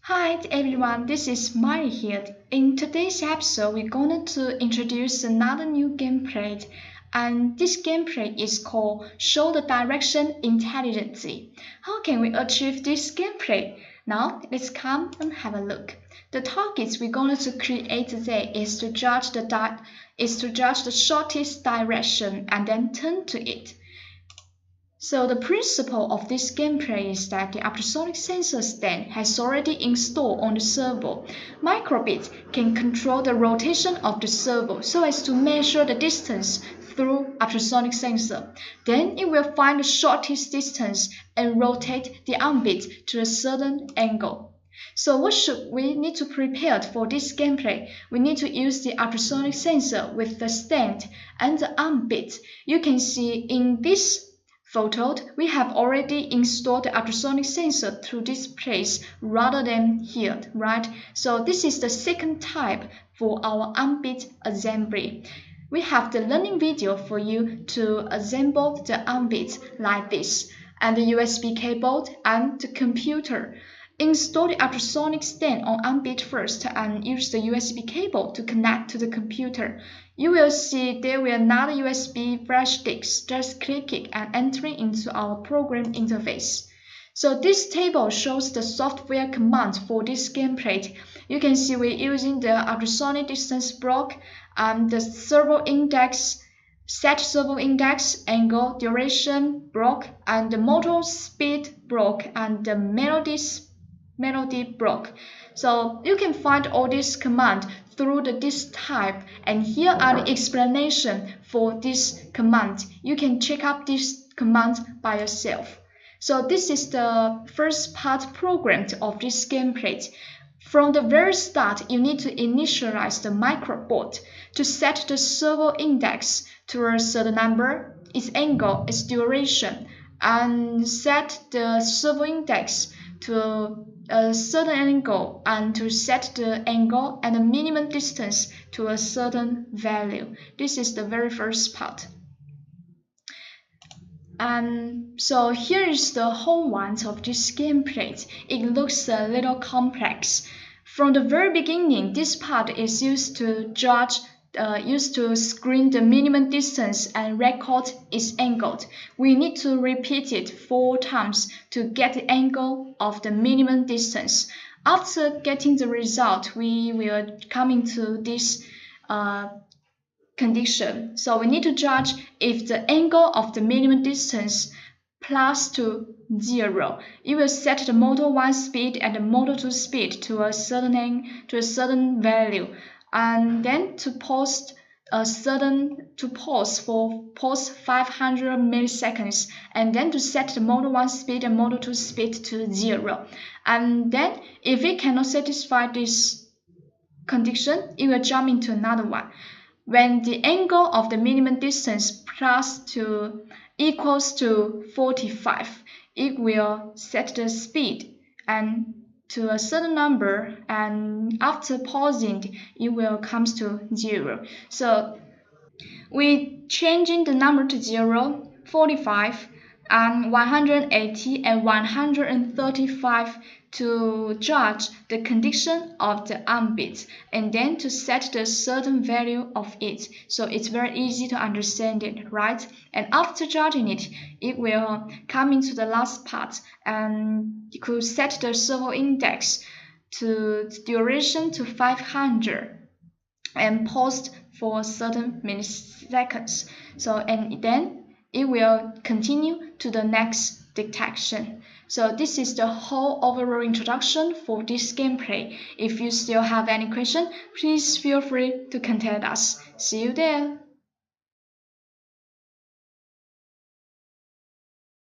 Hi everyone, this is Mari here. In today's episode, we're going to introduce another new gameplay, and this gameplay is called Show the Direction Intelligently. How can we achieve this gameplay? Now, let's come and have a look. The targets we're going to create today is to judge the shortest direction and then turn to it. So the principle of this gameplay is that the ultrasonic sensor stand has already installed on the servo. Microbit can control the rotation of the servo so as to measure the distance through ultrasonic sensor. Then it will find the shortest distance and rotate the arm bit to a certain angle. So what should we need to prepare for this gameplay? We need to use the ultrasonic sensor with the stand and the arm bit. You can see in this photo, we have already installed the ultrasonic sensor to this place rather than here, right? So this is the second type for our arm bit assembly. We have the learning video for you to assemble the arm bit like this, and the USB cable and the computer. Install the ultrasonic stand on arm bit first and use the USB cable to connect to the computer. You will see there will another USB flash disk. Just click it and enter it into our program interface. So this table shows the software commands for this gameplay. You can see we're using the ultrasonic distance block, the servo index, set servo index, angle, duration block, and the motor speed block, and the melody block. So you can find all these commands through this type, and here are the explanation for this command. You can check out this command by yourself. So this is the first part programmed of this gameplay. From the very start, you need to initialize the microboard to set the servo index to a certain number, its angle, its duration, and set the servo index to a certain angle, and to set the angle and the minimum distance to a certain value. This is the very first part. So here is the whole one of this gameplay. It looks a little complex. From the very beginning, this part is used to screen the minimum distance and record its angle. We need to repeat it 4 times to get the angle of the minimum distance. After getting the result, we will come into this condition. So we need to judge if the angle of the minimum distance plus to 0. You will set the motor 1 speed and the motor 2 speed to a certain value, and then to pause for 500 milliseconds, and then to set the motor 1 speed and motor 2 speed to 0. And then if it cannot satisfy this condition, it will jump into another one. When the angle of the minimum distance equals to 45, it will set the speed and to a certain number, and after pausing, it will come to 0. So we changing the number to 0, 45, and 180 and 135 to judge the condition of the arm bit, and then to set the certain value of it. So it's very easy to understand it, right? And after judging it, it will come into the last part, and you could set the servo index to duration to 500 and pause for certain milliseconds. So, and then it will continue to the next detection. So this is the whole overall introduction for this gameplay. If you still have any question, please feel free to contact us. See you there.